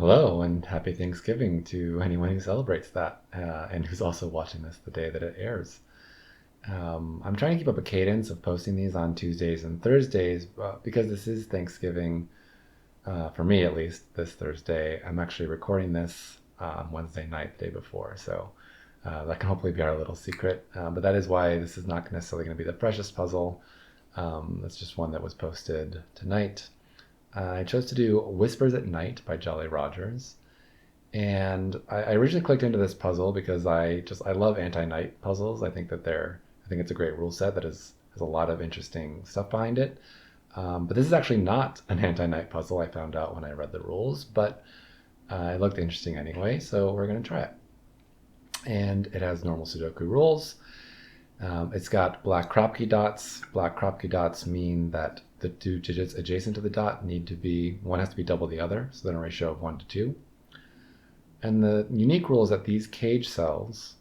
Hello and happy Thanksgiving to anyone who celebrates that and who's also watching this the day that it airs. I'm trying to keep up a cadence of posting these on Tuesdays and Thursdays because this is Thanksgiving, for me at least, this Thursday. I'm actually recording this Wednesday night, the day before, so that can hopefully be our little secret. But that is why this is not necessarily going to be the freshest puzzle. That's just one that was posted tonight. I chose to do Whispers at Night by Jolly Rogers. And I originally clicked into this puzzle because I love anti-night puzzles. I think it's a great rule set that has a lot of interesting stuff behind it. But this is actually not an anti-night puzzle. I found out when I read the rules, but it looked interesting anyway, so we're going to try it. And it has normal Sudoku rules. It's got black crop key dots. Black crop key dots mean that the two digits adjacent to the dot need to be, one has to be double the other, so then a ratio of 1 to 2. And the unique rule is that these cage cells,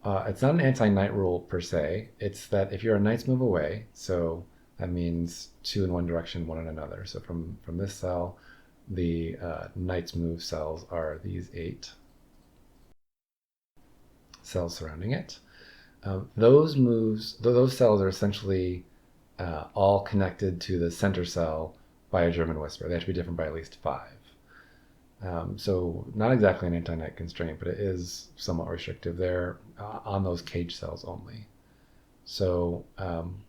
it's not an anti-knight rule per se, it's that if you're a knight's move away, so that means 2 in one direction, 1 in another. So from this cell, the knight's move cells are these 8 cells surrounding it. Those cells are essentially all connected to the center cell by a German whisper. They have to be different by at least 5. So not exactly an anti-knight constraint, but it is somewhat restrictive there on those cage cells only. So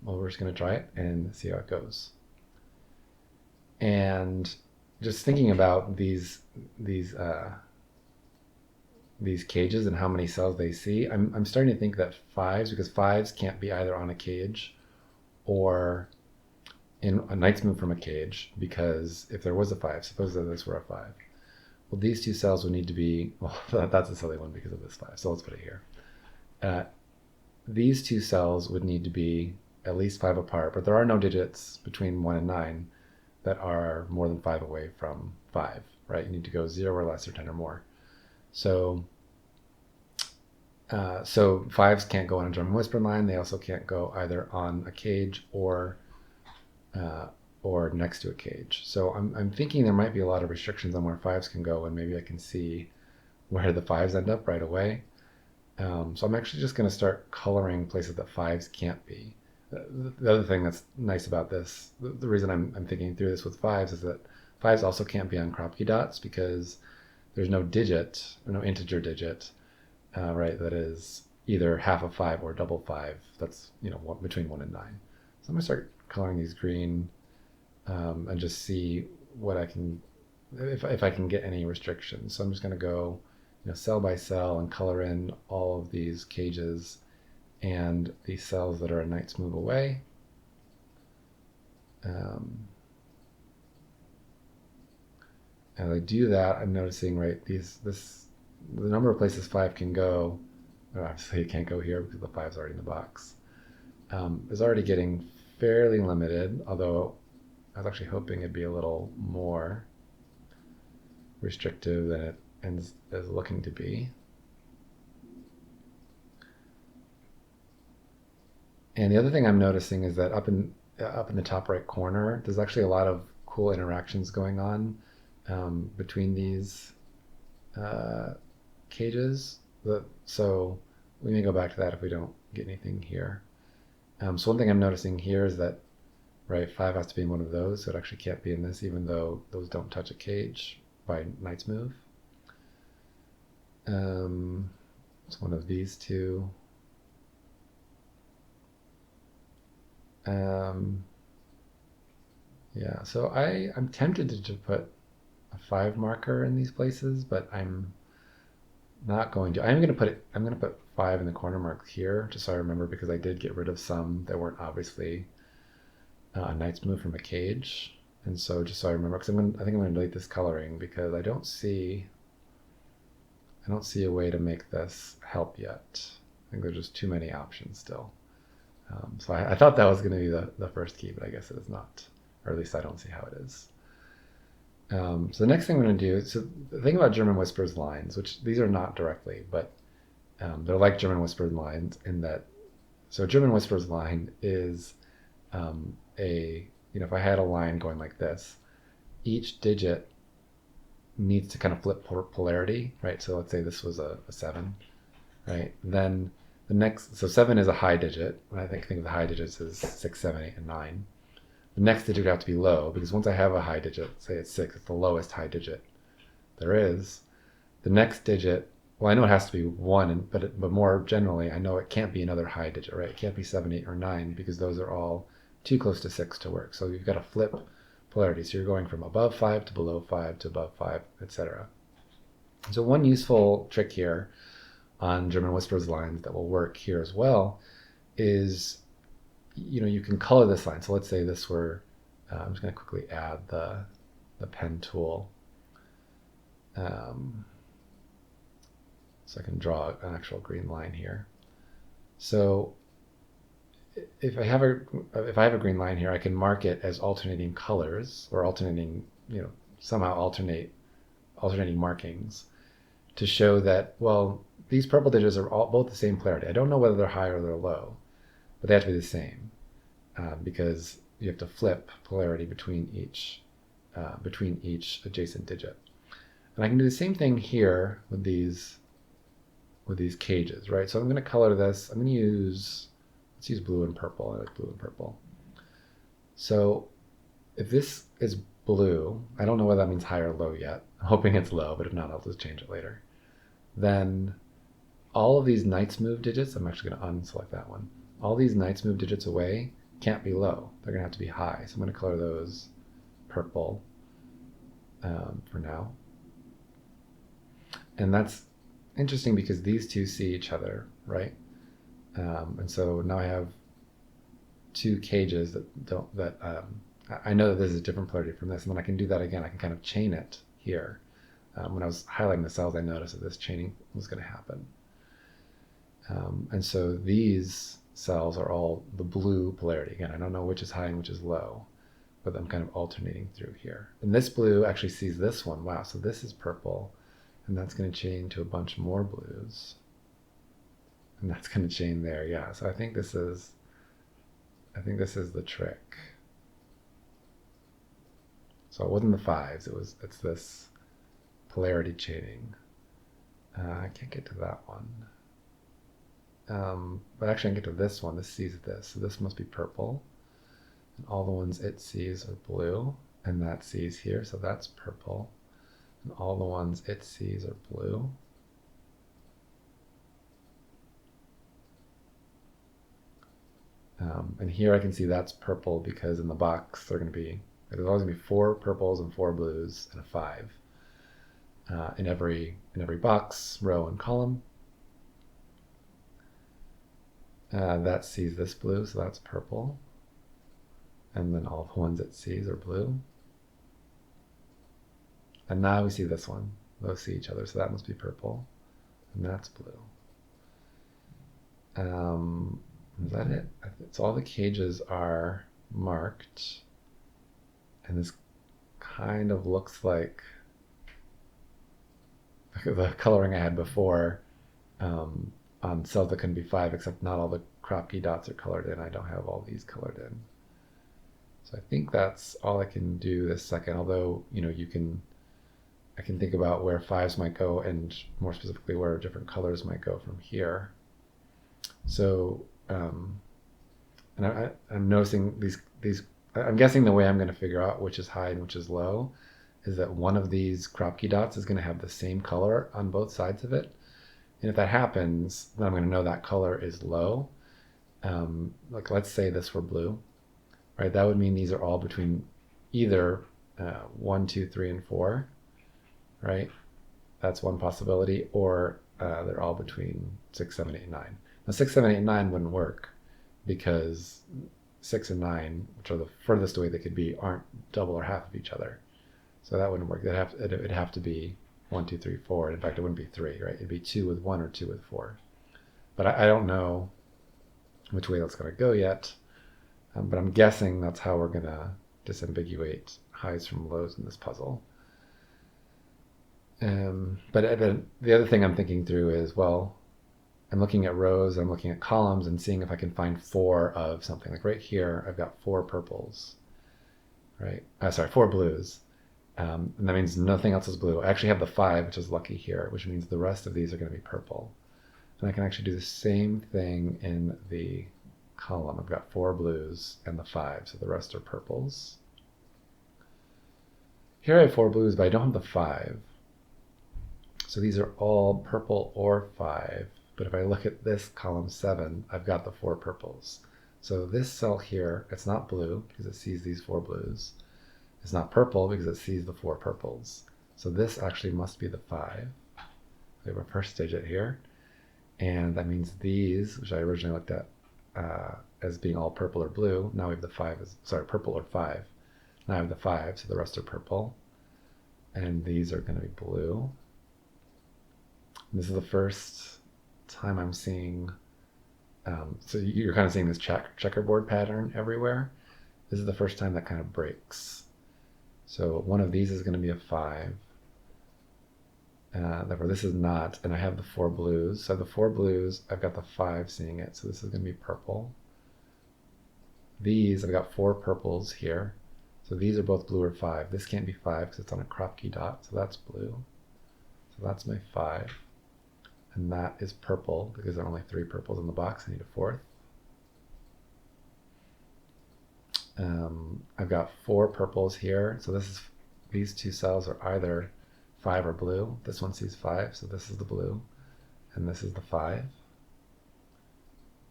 we're just going to try it and see how it goes. And just thinking about these cages and how many cells they see, I'm starting to think that because fives can't be either on a cage or in a knight's move from a cage, because if there was a 5, suppose that this were a 5, well, these two cells would need to be, well, that's a silly one because of this 5, so let's put it here. These two cells would need to be at least 5 apart, but there are no digits between 1 and 9 that are more than 5 away from 5, right? You need to go 0 or less or 10 or more. So fives can't go on a German whisper line. They also can't go either on a cage or next to a cage. So I'm thinking there might be a lot of restrictions on where fives can go, and maybe I can see where the fives end up right away. So I'm actually just going to start coloring places that fives can't be. The other thing that's nice about this, the reason I'm thinking through this with fives, is that fives also can't be on Kropke dots because there's no digit, or no integer digit, right, that is either half of 5 or double 5. That's, between 1 and 9. So I'm going to start coloring these green and just see what I can, if I can get any restrictions. So I'm just going to go, cell by cell and color in all of these cages and these cells that are a knight's move away. As I do that, I'm noticing, right, the number of places 5 can go, obviously it can't go here because the 5's already in the box, is already getting fairly limited, although I was actually hoping it'd be a little more restrictive than it is looking to be. And the other thing I'm noticing is that up in the top right corner, there's actually a lot of cool interactions going on between these cages. So we may go back to that if we don't get anything here. So one thing I'm noticing here is that, right, 5 has to be in one of those, so it actually can't be in this, even though those don't touch a cage by knight's move. It's one of these two. Yeah, so I'm tempted to put a 5 marker in these places, but I'm not going to. I'm going to put 5 in the corner marks here, just so I remember, because I did get rid of some that weren't obviously a knight's move from a cage. And so just so I remember, because I think I'm going to delete this coloring because I don't see a way to make this help yet. I think there's just too many options still. So I thought that was going to be the first key, but I guess it is not, or at least I don't see how it is. So the next thing I'm going to do, so the thing about German whispers lines, which these are not directly, but they're like German whispers lines in that, so German whispers line is if I had a line going like this, each digit needs to kind of flip polarity, right? So let's say this was a 7, right? Then the next, so 7 is a high digit. I think of the high digits as 6, 7, 8, and 9. The next digit would have to be low, because once I have a high digit, say it's 6, it's the lowest high digit there is. The next digit, well, I know it has to be 1, but more generally, I know it can't be another high digit, right? It can't be 7, 8, or 9, because those are all too close to 6 to work. So you've got to flip polarity. So you're going from above 5 to below 5 to above 5, etc. So one useful trick here on German whispers lines that will work here as well is, you can color this line. So let's say this were, I'm just going to quickly add the pen tool. So I can draw an actual green line here. So if I have a green line here, I can mark it as alternating colors, or alternating, somehow alternating markings, to show that, well, these purple digits are both the same polarity. I don't know whether they're high or they're low, but they have to be the same, because you have to flip polarity between each adjacent digit. And I can do the same thing here with these cages, right? So I'm going to color this. I'm going to let's use blue and purple. I like blue and purple. So if this is blue, I don't know whether that means high or low yet. I'm hoping it's low, but if not, I'll just change it later. Then all of these Knight's Move digits, I'm actually going to unselect that one. All these Knight's Move digits away can't be low. They're going to have to be high. So I'm going to color those purple for now. And that's interesting because these two see each other, right? And so now I have two cages I know that this is a different polarity from this, and then I can do that again. I can kind of chain it here. When I was highlighting the cells, I noticed that this chaining was going to happen. And so these cells are all the blue polarity. Again, I don't know which is high and which is low, but I'm kind of alternating through here. And this blue actually sees this one. Wow, so this is purple, and that's going to chain to a bunch more blues. And that's going to chain there, yeah. So I think this is the trick. So it wasn't the 5s, it's this polarity chaining. I can't get to that one. But actually I can get to this one. This sees this. So this must be purple. And all the ones it sees are blue. And that sees here, so that's purple. And all the ones it sees are blue. And here I can see that's purple because in the box there's always going to be 4 purples and 4 blues and a 5 in every box, row, and column. That sees this blue, so that's purple. And then all the ones it sees are blue. And now we see this one. Those see each other, so that must be purple. And that's blue. Is that it? So all the cages are marked. And this kind of looks like the coloring I had before on cells that couldn't be 5, except not all the crop key dots are colored in. I don't have all these colored in. So I think that's all I can do this second, although, I can think about where 5s might go, and more specifically where different colors might go from here. So, and I'm noticing these, I'm guessing the way I'm going to figure out which is high and which is low is that one of these crop key dots is going to have the same color on both sides of it. And if that happens, then I'm going to know that color is low. Like let's say this were blue, right? That would mean these are all between either 1, 2, 3, and 4, right? That's one possibility. Or they're all between 6, 7, 8, and 9. Now 6, 7, 8, and 9 wouldn't work because 6 and 9, which are the furthest away they could be, aren't double or half of each other. So that wouldn't work. It'd have to be 1, 2, 3, 4. In fact, it wouldn't be 3, right? It'd be 2 with 1 or 2 with 4. But I don't know which way that's going to go yet. But I'm guessing that's how we're going to disambiguate highs from lows in this puzzle. But the other thing I'm thinking through is, well, I'm looking at rows, I'm looking at columns, and seeing if I can find 4 of something. Like right here, I've got 4 purples, right? 4 blues. And that means nothing else is blue. I actually have the 5, which is lucky here, which means the rest of these are going to be purple. And I can actually do the same thing in the column. I've got 4 blues and the 5, so the rest are purples. Here I have 4 blues, but I don't have the 5. So these are all purple or 5. But if I look at this column 7, I've got the 4 purples. So this cell here, it's not blue because it sees these 4 blues. It's not purple because it sees the 4 purples. So this actually must be the 5. We have our first digit here. And that means these, which I originally looked at as being all purple or blue, now we have the 5, purple or 5. Now I have the 5, so the rest are purple. And these are going to be blue. And this is the first time I'm seeing, so you're kind of seeing this checkerboard pattern everywhere. This is the first time that kind of breaks. So one of these is going to be a 5. Therefore this is not, and I have the 4 blues. So I have the 4 blues, I've got the 5 seeing it, so this is going to be purple. These, I've got 4 purples here. So these are both blue or 5. This can't be 5 because it's on a crop key dot, so that's blue. So that's my 5. And that is purple because there are only 3 purples in the box. I need a 4th. I've got 4 purples here. So these 2 cells are either 5 or blue. This one sees 5, so this is the blue, and this is the 5,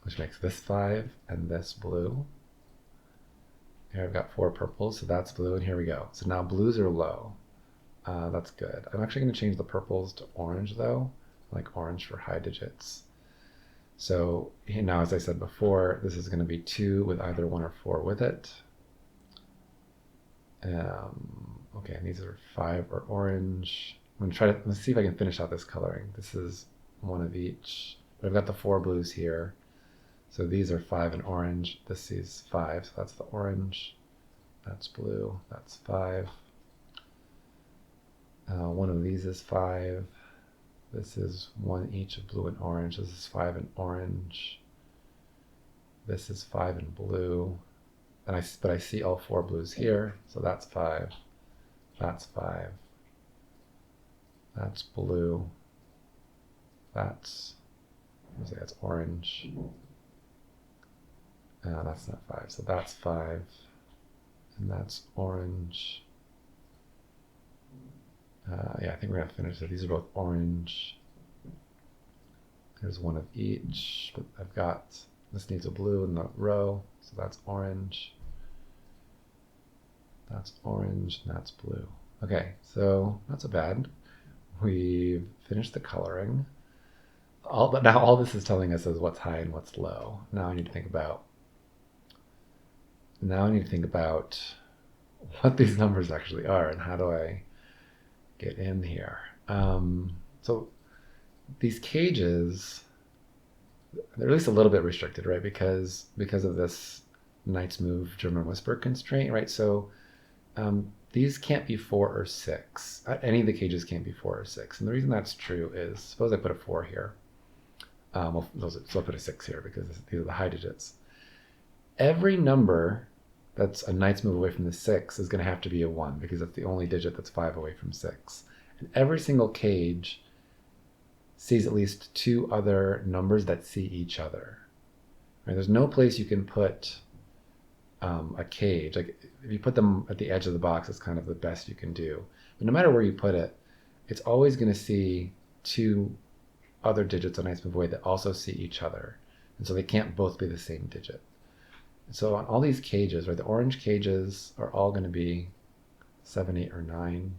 which makes this 5 and this blue. Here I've got 4 purples, so that's blue, and here we go. So now blues are low. That's good. I'm actually going to change the purples to orange though, like orange for high digits. So now, as I said before, this is going to be 2 with either 1 or 4 with it. Okay, and these are 5 or orange. I'm going to let's see if I can finish out this coloring. This is 1 of each, but I've got the 4 blues here. So these are 5 and orange. This is 5, so that's the orange. That's blue, that's 5. One of these is 5. This is 1 each of blue and orange. This is 5 and orange. This is 5 and blue. But I see all 4 blues here, so that's 5. That's 5. That's blue. That's orange. That's not 5, so that's 5. And that's orange. Yeah, I think we're going to finish. So these are both orange. There's 1 of each, but I've got, this needs a blue in the row, so that's orange. That's orange, and that's blue. Okay, so not so bad. We've finished the coloring. Now all this is telling us is what's high and what's low. Now I need to think about what these numbers actually are and how do I get in here. So these cages, they're at least a little bit restricted, right? Because of this Knight's Move German Whisper constraint, right? So these can't be 4 or 6. Any of the cages can't be 4 or 6. And the reason that's true is, suppose I put a 4 here. So I'll put a 6 here because these are the high digits. Every number that's a Knight's Move away from the 6 is going to have to be a 1 because that's the only digit that's 5 away from 6. And every single cage sees at least 2 other numbers that see each other. Right? There's no place you can put a cage. Like if you put them at the edge of the box, it's kind of the best you can do. But no matter where you put it, it's always going to see 2 other digits on Knight's Move away that also see each other. And so they can't both be the same digit. So on all these cages, right, the orange cages are all going to be 7, 8, or 9.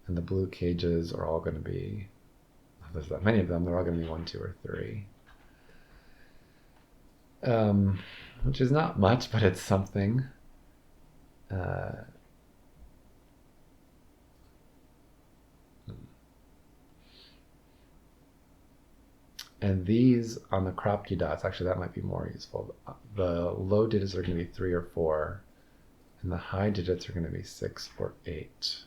And the blue cages are all going to be, there's that many of them, they're all going to be 1, 2, or 3. Which is not much, but it's something. And these on the crop key dots, actually that might be more useful. The low digits are going to be 3 or 4, and the high digits are going to be 6 or 8.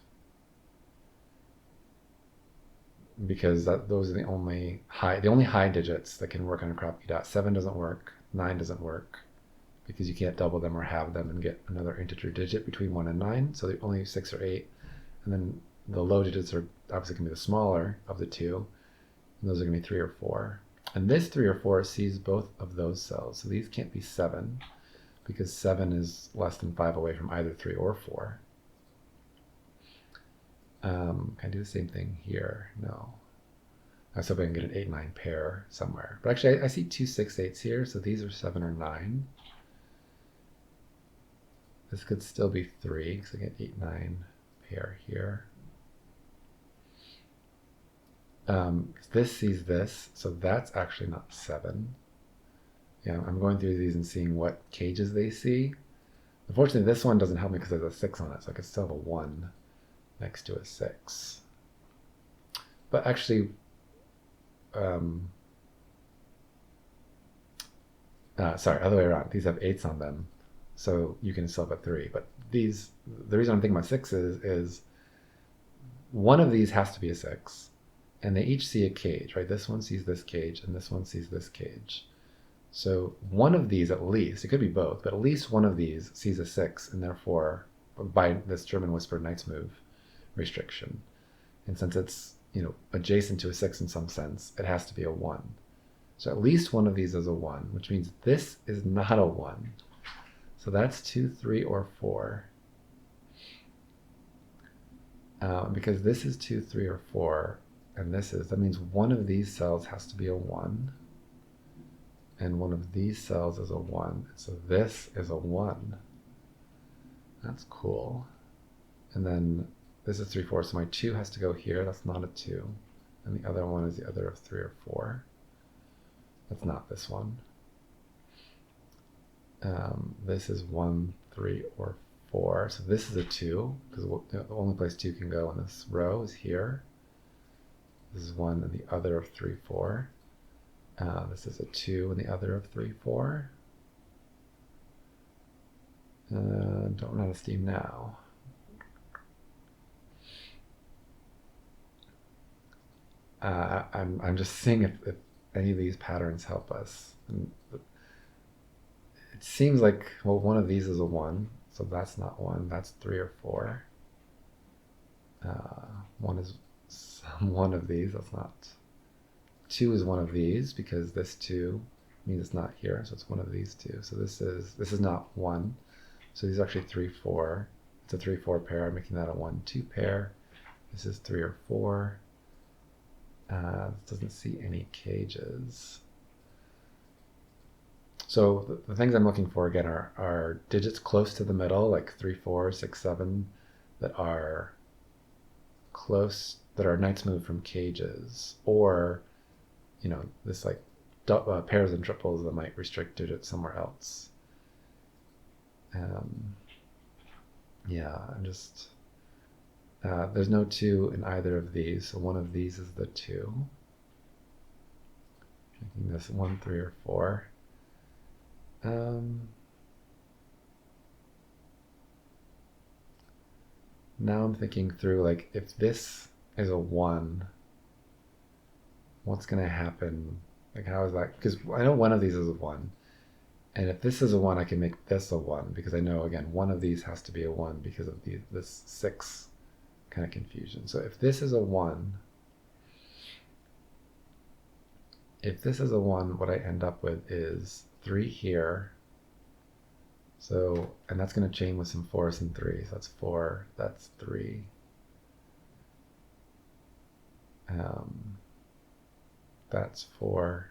Because those are the only high digits that can work on a crop key dot. 7 doesn't work, 9 doesn't work, because you can't double them or have them and get another integer digit between 1 and 9. So they only 6 or 8. And then the low digits are obviously going to be the smaller of the two. And those are going to be 3 or 4. And this 3 or 4 sees both of those cells. So these can't be 7 because 7 is less than 5 away from either 3 or 4. Can I do the same thing here? No. I was hoping I can get an 8, 9 pair somewhere. But actually, I see 2, 6, 8s here, so these are 7 or 9. This could still be 3, because I get 8, 9 pair here. This sees this, so that's actually not 7. Yeah, I'm going through these and seeing what cages they see. Unfortunately, this one doesn't help me because there's a 6 on it, so I could still have a 1 next to a 6. But actually, sorry, other way around. These have 8s on them, so you can still have a 3. But these, the reason I'm thinking about 6s is one of these has to be a 6, and they each see a cage, right? This one sees this cage, and this one sees this cage. So one of these, at least, it could be both, but at least one of these sees a 6, and therefore, by this German whispered knight's move restriction, and since it's, you know, adjacent to a 6 in some sense, it has to be a 1. So at least one of these is a 1, which means this is not a 1. So that's 2, 3, or 4. Because this is 2, 3, or 4, and that means one of these cells has to be a 1, and one of these cells is a 1. So this is a 1. That's cool. And then this is 3, 4, so my 2 has to go here. That's not a 2. And the other one is the other of 3 or 4. That's not this one. This is 1, 3, or 4. So this is a 2, because the only place 2 can go in this row is here. This is 1 and the other of 3, 4. This is a 2 and the other of 3, 4. Don't run out of steam now. I'm just seeing if any of these patterns help us. And it seems like, well, one of these is a 1, so that's not 1. That's 3 or 4. One is one of these. That's not. 2 is one of these because this 2 means it's not here, so it's one of these two. So this is not 1. So these are actually 3, 4. It's a 3, 4 pair. I'm making that a 1, 2 pair. This is 3 or 4. This doesn't see any cages. So the things I'm looking for again are digits close to the middle, like 3, 4, 6, 7, that are close, that are knight's move from cages, or, you know, this like pairs and triples that might restrict digits somewhere else. Yeah, I'm just, there's no 2 in either of these, so one of these is the 2. Making this 1, 3, or 4. Now I'm thinking through, like, if this is a 1, what's going to happen? Like, how is that? Because I know one of these is a 1. And if this is a 1, I can make this a 1, because I know, again, one of these has to be a 1 because of this 6 kind of confusion. So if this is a 1, what I end up with is 3 here. So, and that's going to chain with some 4s and 3s. So that's 4, that's 3. That's 4.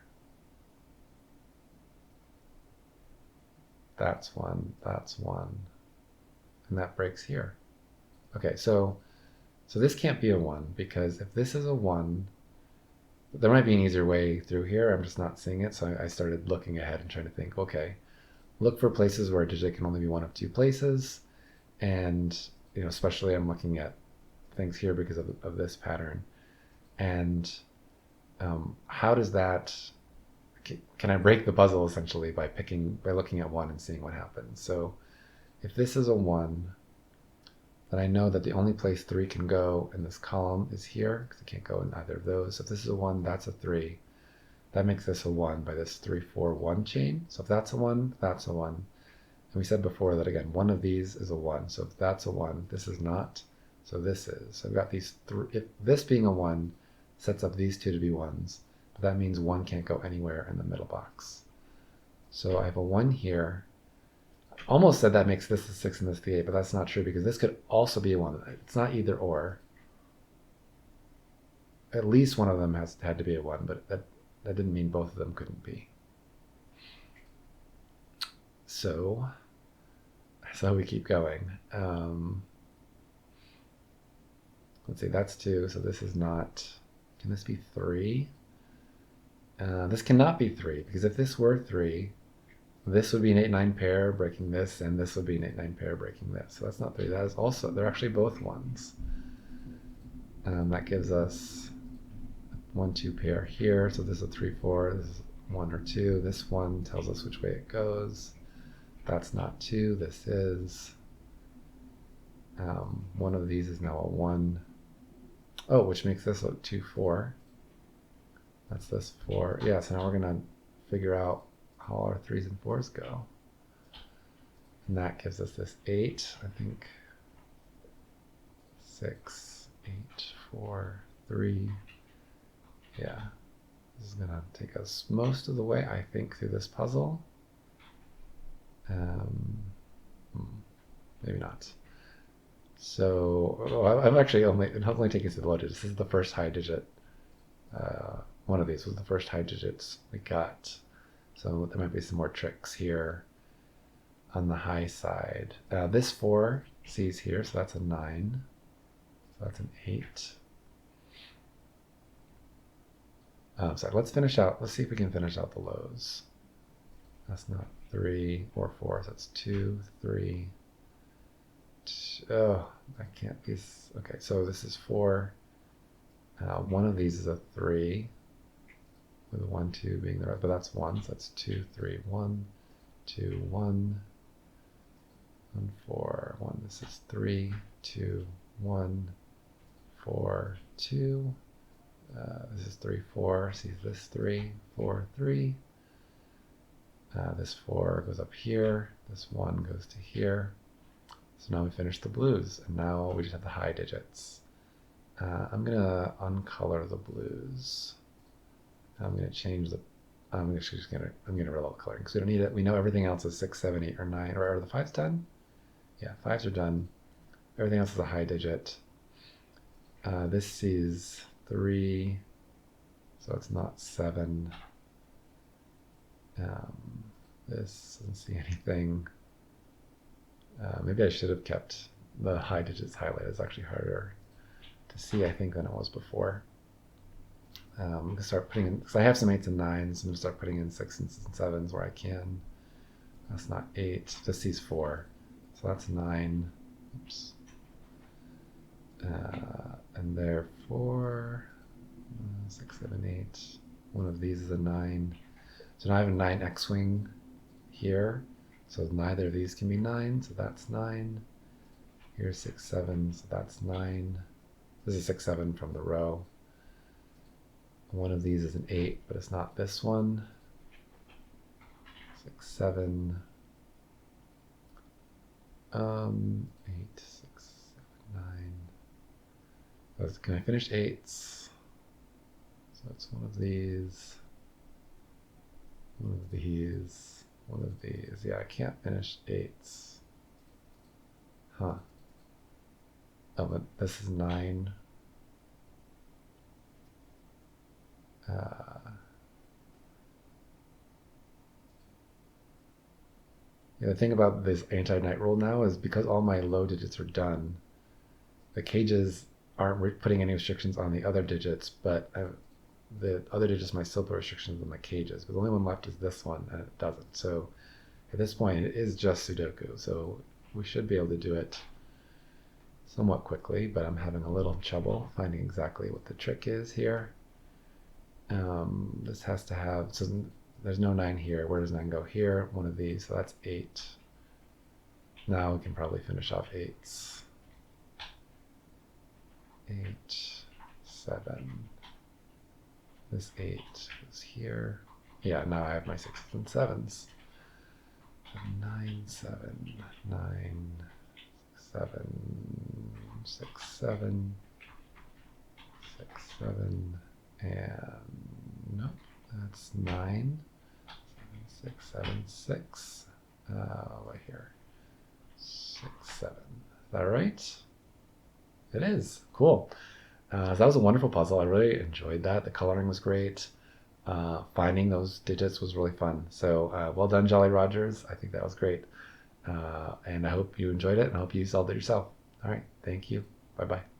That's 1, that's 1. And that breaks here. Okay, so this can't be a 1, because if this is a 1, there might be an easier way through here. I'm just not seeing it. So I started looking ahead and trying to think, okay, look for places where a digit can only be one of 2 places. And, you know, especially I'm looking at things here because of this pattern. And how does that, can I break the puzzle essentially by looking at 1 and seeing what happens? So if this is a 1, then I know that the only place 3 can go in this column is here, because it can't go in either of those. So if this is a 1, that's a 3. That makes this a 1 by this 3, 4, 1 chain. So if that's a 1, that's a 1. And we said before that, again, one of these is a 1. So if that's a 1, this is not. So this is. So I've got these three. If this being a 1 sets up these two to be 1s, but that means 1 can't go anywhere in the middle box. So I have a 1 here. Almost said that makes this the 6 and this the 8, but that's not true because this could also be a 1. It's not either or. At least one of them had to be a 1, but that didn't mean both of them couldn't be. So we keep going. Let's see, that's 2, so this is not, can this be 3? This cannot be 3, because if this were 3, this would be an 8-9 pair breaking this, and this would be an 8-9 pair breaking this. So that's not 3, that is also, they're actually both 1s. That gives us 1-2 pair here, so this is a 3-4, this is 1 or 2. This 1 tells us which way it goes. That's not 2, this is. One of these is now a 1. Oh, which makes this a 2-4. That's this 4. Yeah, so now we're going to figure out how our 3s and 4s go. And that gives us this 8, I think. 6, 8, 4, 3. Yeah, this is going to take us most of the way, I think, through this puzzle. Maybe not. So I'm actually only taking us to the low digits. This is the first high digit. One of these was the first high digits we got. So there might be some more tricks here on the high side. This 4 sees here, so that's a 9. So that's an 8. Sorry, let's see if we can finish out the lows. That's not 3 or 4, so that's 2, 3. Oh, I can't be. Okay, so this is 4. One of these is a 3, with a 1, 2 being the right, but that's 1, so that's 2, 3, 1, 2, 1, 1, 4, 1. This is 3, 2, 1, 4, 2. This is 3, 4. See this 3, 4, 3. This 4 goes up here. This 1 goes to here. So now we finish the blues, and now we just have the high digits. I'm gonna uncolor the blues. I'm gonna change the. I'm gonna reload coloring because we don't need it. We know everything else is 6, 7, 8, or 9. Or are the 5s done? Yeah, 5s are done. Everything else is a high digit. This sees 3, so it's not 7. This doesn't see anything. Maybe I should have kept the high digits highlighted. It's actually harder to see, I think, than it was before. I'm going to start putting in, because I have some 8s and 9s, I'm going to start putting in 6s and 7s where I can. That's not 8, this sees 4. So that's 9. Oops. And therefore, 6, 7, 8. One of these is a 9. So now I have a 9 X-wing here. So neither of these can be 9, so that's 9. Here's 6, 7, so that's 9. This is 6, 7 from the row. One of these is an 8, but it's not this one. 6, 7. 8, 6, 7, 9. Can I finish 8s? So it's one of these. One of these. One of these. Yeah, I can't finish 8s. Huh. Oh, but this is 9. Yeah, the thing about this anti-night rule now is because all my low digits are done, the cages aren't putting any restrictions on the other digits, but the other digits might still put restrictions on the cages, but the only one left is this one, and it doesn't. So at this point, it is just Sudoku, so we should be able to do it somewhat quickly, but I'm having a little trouble finding exactly what the trick is here. This has to have, so there's no 9 here. Where does 9 go? Here, one of these, so that's 8. Now we can probably finish off 8s. 8, 7. This 8 is here. Yeah, now I have my 6s and 7s. 9, 7, 9, 7, 6, 7, 6, 7, and no, that's 9, 7, 6, 7, 6. Right here, 6, 7. Is that right? It is. Cool. So that was a wonderful puzzle. I really enjoyed that. The coloring was great. Finding those digits was really fun. So well done, Jolly Rogers. I think that was great. And I hope you enjoyed it, and I hope you solved it yourself. All right. Thank you. Bye bye.